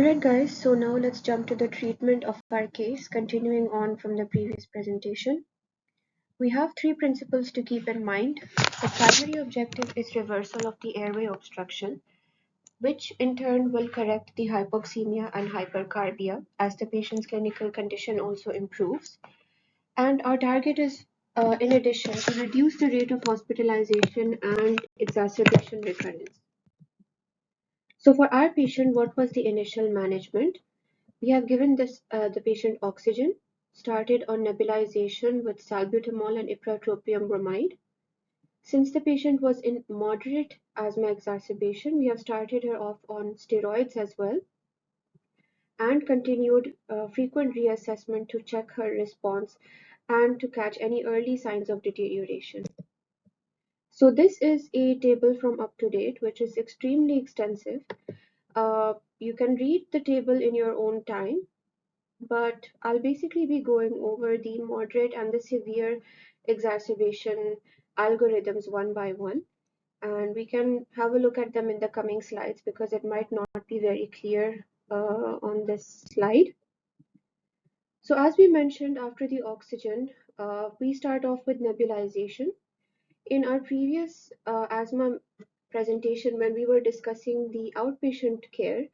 Alright guys, so now let's jump to the treatment of our case, continuing on from the previous presentation. We have three principles to keep in mind. The primary objective is reversal of the airway obstruction, which in turn will correct the hypoxemia and hypercarbia as the patient's clinical condition also improves. And our target is, in addition, to reduce the rate of hospitalization and exacerbation recurrence. So for our patient, what was the initial management? We have given the patient oxygen, started on nebulization with salbutamol and ipratropium bromide. Since the patient was in moderate asthma exacerbation, we have started her off on steroids as well and continued frequent reassessment to check her response and to catch any early signs of deterioration. So this is a table from UpToDate, which is extremely extensive. You can read the table in your own time, but I'll basically be going over the moderate and the severe exacerbation algorithms one by one, and we can have a look at them in the coming slides because it might not be very clear on this slide. So as we mentioned, after the oxygen, we start off with nebulization. In our previous asthma presentation, when we were discussing the outpatient care,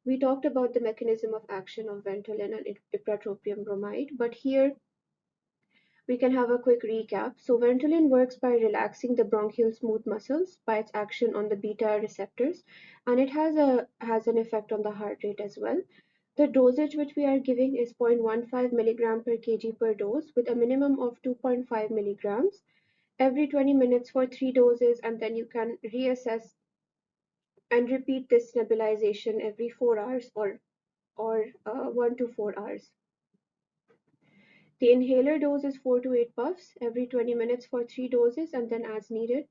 we talked about the mechanism of action of Ventolin and ipratropium bromide, but here we can have a quick recap. So Ventolin works by relaxing the bronchial smooth muscles by its action on the beta receptors, and it has an effect on the heart rate as well. The dosage which we are giving is 0.15 milligram per kg per dose with a minimum of 2.5 milligrams every 20 minutes for 3 doses, and then you can reassess and repeat this nebulization every 4 hours or 1 to 4 hours. The inhaler dose is 4 to 8 puffs every 20 minutes for 3 doses and then as needed.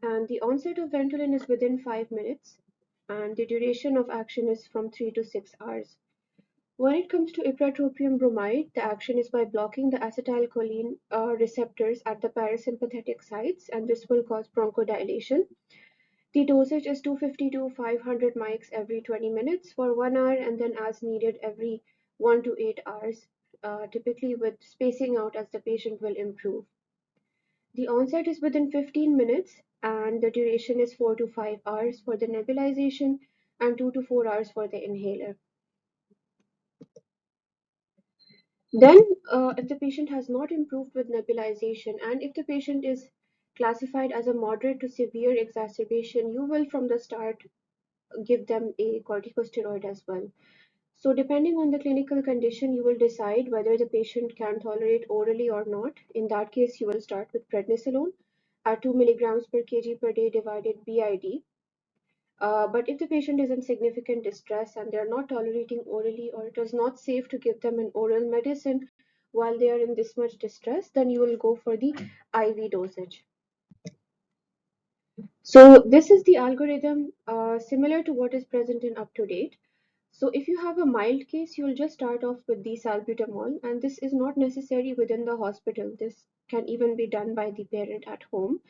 And the onset of Ventolin is within 5 minutes, and the duration of action is from 3 to 6 hours. When it comes to ipratropium bromide, the action is by blocking the acetylcholine receptors at the parasympathetic sites, and this will cause bronchodilation. The dosage is 250 to 500 mics every 20 minutes for 1 hour, and then as needed every 1 to 8 hours, typically with spacing out as the patient will improve. The onset is within 15 minutes, and the duration is 4 to 5 hours for the nebulization and 2 to 4 hours for the inhaler. Then, if the patient has not improved with nebulization, and if the patient is classified as a moderate to severe exacerbation, you will from the start give them a corticosteroid as well. So depending on the clinical condition, you will decide whether the patient can tolerate orally or not. In that case, you will start with prednisolone at 2 milligrams per kg per day divided BID. But if the patient is in significant distress and they are not tolerating orally, or it is not safe to give them an oral medicine while they are in this much distress, then you will go for the IV dosage. So this is the algorithm similar to what is present in UpToDate. So if you have a mild case, you will just start off with the salbutamol, and this is not necessary within the hospital. This can even be done by the parent at home.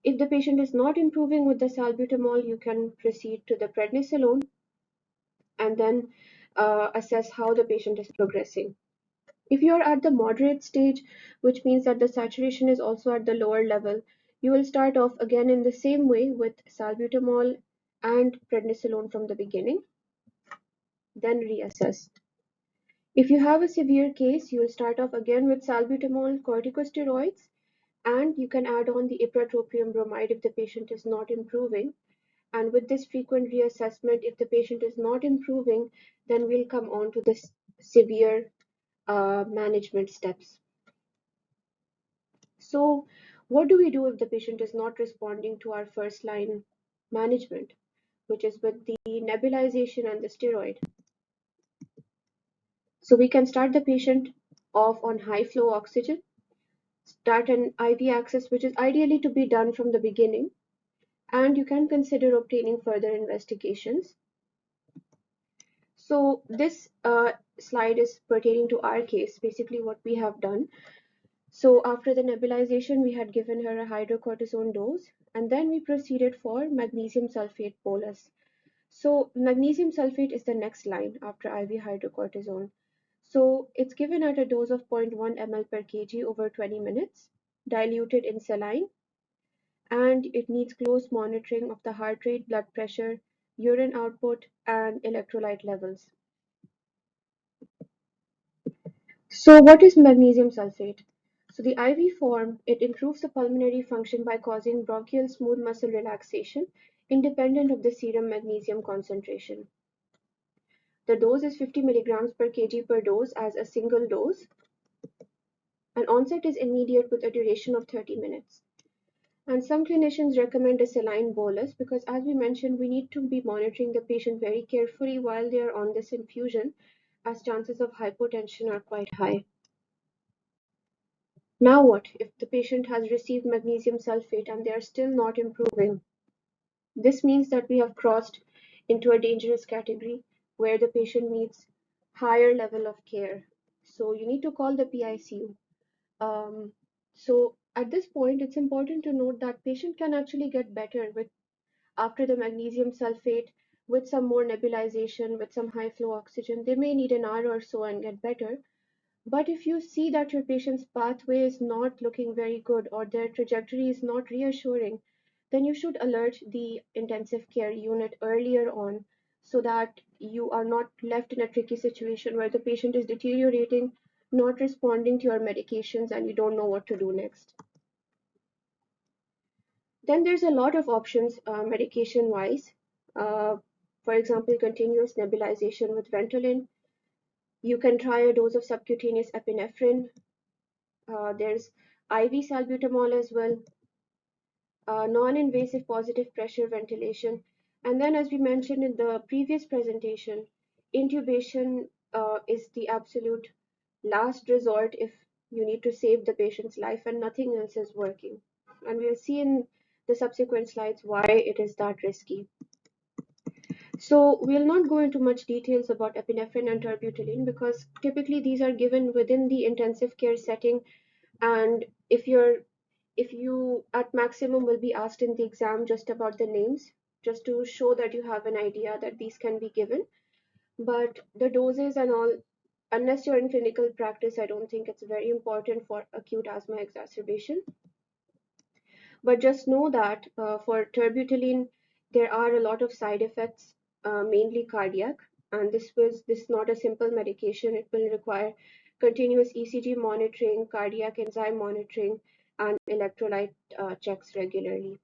If the patient is not improving with the salbutamol, you can proceed to the prednisolone and then assess how the patient is progressing. If you are at the moderate stage, which means that the saturation is also at the lower level, you will start off again in the same way with salbutamol and prednisolone from the beginning, then reassess. If you have a severe case, you will start off again with salbutamol, corticosteroids, and you can add on the ipratropium bromide if the patient is not improving. And with this frequent reassessment, if the patient is not improving, then we'll come on to the severe management steps. So, what do we do if the patient is not responding to our first line management, which is with the nebulization and the steroid? So, we can start the patient off on high flow oxygen, start an IV access, which is ideally to be done from the beginning, and you can consider obtaining further investigations. So, this slide is pertaining to our case, basically what we have done. So after the nebulization, we had given her a hydrocortisone dose, and then we proceeded for magnesium sulfate bolus. So magnesium sulfate is the next line after IV hydrocortisone. So it's given at a dose of 0.1 ml per kg over 20 minutes, diluted in saline, and it needs close monitoring of the heart rate, blood pressure, urine output, and electrolyte levels. So what is magnesium sulfate? So the IV form, it improves the pulmonary function by causing bronchial smooth muscle relaxation independent of the serum magnesium concentration. The dose is 50 milligrams per kg per dose as a single dose, and onset is immediate with a duration of 30 minutes. And some clinicians recommend a saline bolus because, as we mentioned, we need to be monitoring the patient very carefully while they are on this infusion, as chances of hypotension are quite high. Now what if the patient has received magnesium sulfate and they are still not improving? This means that we have crossed into a dangerous category where the patient needs higher level of care. So you need to call the PICU. So at this point, it's important to note that patient can actually get better with after the magnesium sulfate with some more nebulization, with some high flow oxygen. They may need an hour or so and get better. But if you see that your patient's pathway is not looking very good or their trajectory is not reassuring, then you should alert the intensive care unit earlier on so that you are not left in a tricky situation where the patient is deteriorating, not responding to your medications, and you don't know what to do next. Then there's a lot of options medication wise. For example, continuous nebulization with Ventolin. You can try a dose of subcutaneous epinephrine. There's IV salbutamol as well, non-invasive positive pressure ventilation. And then, as we mentioned in the previous presentation, intubation is the absolute last resort if you need to save the patient's life and nothing else is working. And we'll see in the subsequent slides why it is that risky. So we'll not go into much details about epinephrine and terbutaline because typically these are given within the intensive care setting, and if you at maximum will be asked in the exam just about the names, just to show that you have an idea that these can be given. But the doses and all, unless you're in clinical practice, I don't think it's very important for acute asthma exacerbation. But just know that for terbutaline, there are a lot of side effects, mainly cardiac, and this is not a simple medication. It will require continuous ECG monitoring, cardiac enzyme monitoring, and electrolyte checks regularly.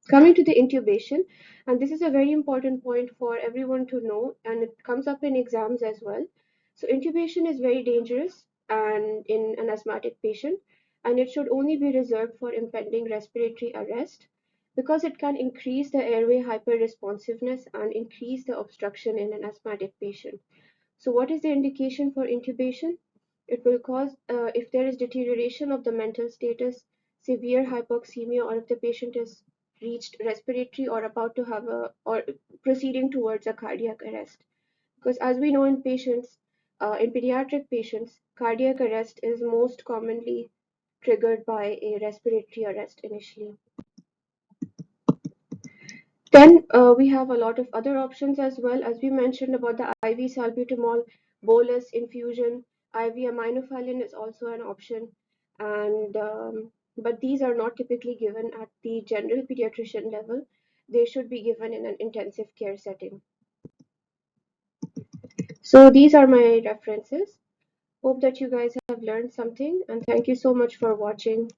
Coming to the intubation, and this is a very important point for everyone to know, and it comes up in exams as well. So intubation is very dangerous and in an asthmatic patient, and it should only be reserved for impending respiratory arrest because it can increase the airway hyperresponsiveness and increase the obstruction in an asthmatic patient. So what is the indication for intubation? It will cause, if there is deterioration of the mental status, severe hypoxemia, or if the patient is reached respiratory or about to have or proceeding towards a cardiac arrest. Because as we know in patients, in pediatric patients, cardiac arrest is most commonly triggered by a respiratory arrest initially. Then we have a lot of other options as well, as we mentioned about the IV salbutamol, bolus infusion, IV aminophylline is also an option, and but these are not typically given at the general pediatrician level. They should be given in an intensive care setting. So these are my references. Hope that you guys have learned something, and thank you so much for watching.